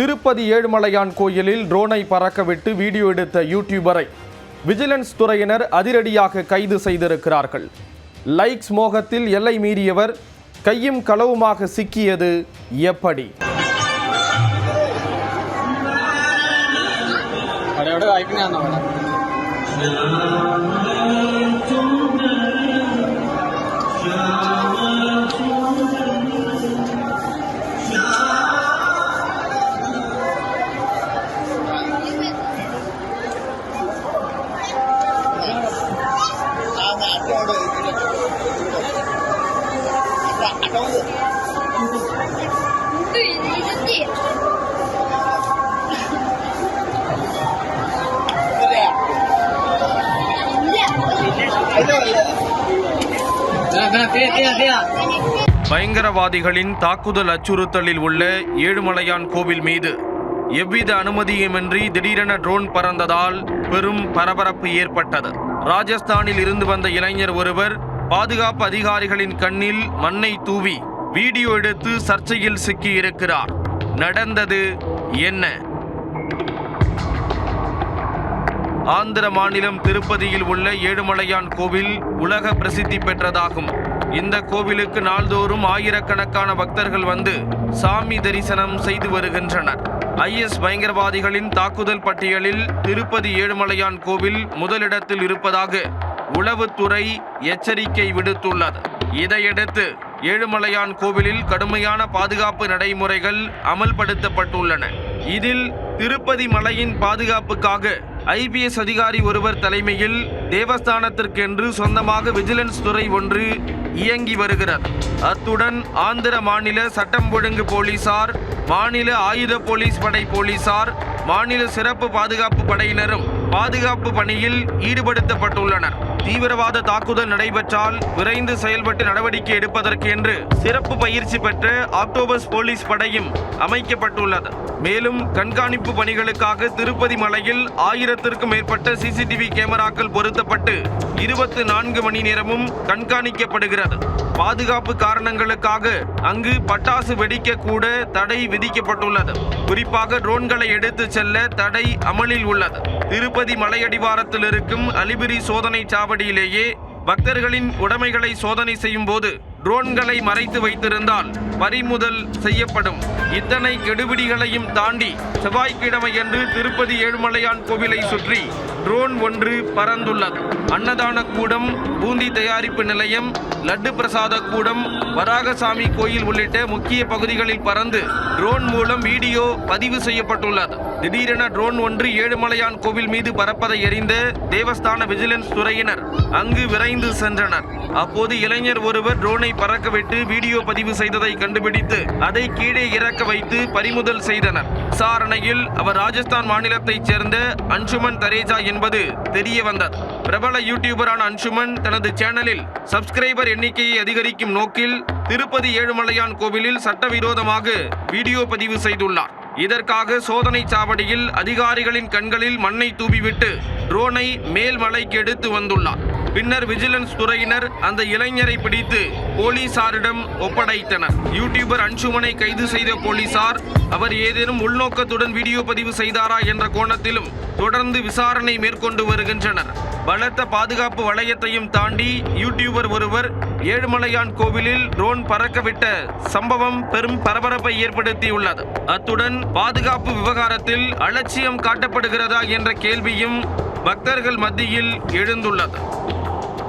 திருப்பதி ஏழுமலையான் கோயிலில் ட்ரோனை பறக்கவிட்டு வீடியோ எடுத்த யூடியூபரை விஜிலன்ஸ் துறையினர் அதிரடியாக கைது செய்திருக்கிறார்கள். லைக்ஸ் மோகத்தில் எல்லை மீறியவர் கையும் களவுமாக சிக்கியது எப்படி? பயங்கரவாதிகளின் தாக்குதல் அச்சுறுத்தலில் உள்ள ஏழுமலையான் கோவில் மீது எவ்வித அனுமதியுமின்றி திடீரென ட்ரோன் பறந்ததால் பெரும் பரபரப்பு ஏற்பட்டது. ராஜஸ்தானில் இருந்து வந்த இளைஞர் ஒருவர் பாதுகாப்பு அதிகாரிகளின் கண்ணில் மண்ணை தூவி வீடியோ எடுத்து சர்ச்சையில் சிக்கியிருக்கிறார். நடந்தது என்ன? ஆந்திர மாநிலம் திருப்பதியில் உள்ள ஏழுமலையான் கோவில் உலக பிரசித்தி பெற்றதாகும். இந்த கோவிலுக்கு நாள்தோறும் ஆயிரக்கணக்கான பக்தர்கள் வந்து சாமி தரிசனம் செய்து வருகின்றனர். IS பயங்கரவாதிகளின் தாக்குதல் பட்டியலில் திருப்பதி ஏழுமலையான் கோவில் முதலிடத்தில் இருப்பதாக உளவுத்துறை எச்சரிக்கை விடுத்துள்ளது. இதையடுத்து ஏழுமலையான் கோவிலில் கடுமையான பாதுகாப்பு நடைமுறைகள் அமல்படுத்தப்பட்டுள்ளன. இதில் திருப்பதி மலையின் பாதுகாப்புக்காக IPS அதிகாரி ஒருவர் தலைமையில் தேவஸ்தானத்திற்கென்று சொந்தமாக விஜிலன்ஸ் துறை ஒன்று இயங்கி வருகிறது. அத்துடன் ஆந்திர மாநில சட்டம் ஒழுங்கு போலீசார், மாநில ஆயுத போலீஸ் படை போலீசார், மாநில சிறப்பு பாதுகாப்பு படையினரும் பாதுகாப்பு பணியில் ஈடுபடுத்தப்பட்டுள்ளனர். தீவிரவாத தாக்குதல் நடைபெற்றால் விரைந்து செயல்பட்டு நடவடிக்கை எடுப்பதற்கு என்று சிறப்பு பயிற்சி பெற்ற ஆக்டோபஸ் போலீஸ் படையும் அமைக்கப்பட்டுள்ளது. மேலும் கண்காணிப்பு பணிகளுக்காக திருப்பதி மலையில் 1000க்கும் மேற்பட்ட CCTV கேமராக்கள் பொருத்தப்பட்டு 24 மணி நேரமும் கண்காணிக்கப்படுகிறது. பாதுகாப்பு காரணங்களுக்காக அங்கு பட்டாசு வெடிக்க கூட தடை விதிக்கப்பட்டுள்ளது. குறிப்பாக ட்ரோன்களை எடுத்து செல்ல தடை அமலில் உள்ளது. திருப்பதி மலையடிவாரத்தில் இருக்கும் அலிபிரி சோதனை சாவடியிலேயே பக்தர்களின் உடைமைகளை சோதனை செய்யும் போது ட்ரோன்களை மறைத்து வைத்திருந்தால் பறிமுதல் செய்யப்படும். இத்தனை கெடுபிடிகளையும் தாண்டி செவ்வாய்க்கிழமையன்று திருப்பதி ஏழுமலையான் கோவிலை சுற்றி ட்ரோன் ஒன்று பறந்துள்ளது. அன்னதான கூடம், பூந்தி தயாரிப்பு நிலையம், லட்டு பிரசாத கூடம், வராகசாமி கோயில் உள்ளிட்ட முக்கிய பகுதிகளில் பறந்து ட்ரோன் மூலம் வீடியோ பதிவு செய்யப்பட்டுள்ளது. திடீரென ட்ரோன் ஒன்று ஏழுமலையான் கோவில் மீது பறப்பதை அறிந்த தேவஸ்தான விஜிலன்ஸ் துறையினர் அங்கு விரைந்து சென்றனர். அப்போது இளைஞர் ஒருவர் ட்ரோனை பறக்கவிட்டு வீடியோ பதிவு செய்ததை கண்டுபிடித்து அதை கீழே இறக்க வைத்து பறிமுதல் செய்தனர். விசாரணையில் அவர் ராஜஸ்தான் மாநிலத்தைச் சேர்ந்த அன்சுமன் தரேஜா என்பது தெரிய வந்தது. பிரபல யூடியூபரான அன்சுமன் தனது சேனலில் சப்ஸ்கிரைபர் எண்ணிக்கையை அதிகரிக்கும் நோக்கில் திருப்பதி ஏழுமலையான் கோவிலில் சட்டவிரோதமாக வீடியோ பதிவு செய்துள்ளார். இதற்காக சோதனை சாவடியில் அதிகாரிகளின் கண்களில் மண்ணை தூவிவிட்டு ட்ரோனை மேல்மலைக்கு எடுத்து வந்துள்ளார். பின்னர் விஜிலன்ஸ் துறையினர் அந்த இளைஞரை பிடித்து போலீசாரிடம் ஒப்படைத்தனர். யூடியூபர் அன்சுமனை கைது செய்த போலீசார் அவர் ஏதேனும் உள்நோக்கத்துடன் வீடியோ பதிவு செய்தாரா என்ற கோணத்திலும் தொடர்ந்து விசாரணை மேற்கொண்டு வருகின்றனர். பலத்த பாதுகாப்பு வளையத்தையும் தாண்டி யூடியூபர் ஒருவர் ஏழுமலையான் கோவிலில் ட்ரோன் பறக்கவிட்ட சம்பவம் பெரும் பரபரப்பை ஏற்படுத்தியுள்ளது. அத்துடன் பாதுகாப்பு விவகாரத்தில் அலட்சியம் காட்டப்படுகிறதா என்ற கேள்வியும் பக்தர்கள் மத்தியில் எழுந்துள்ளது.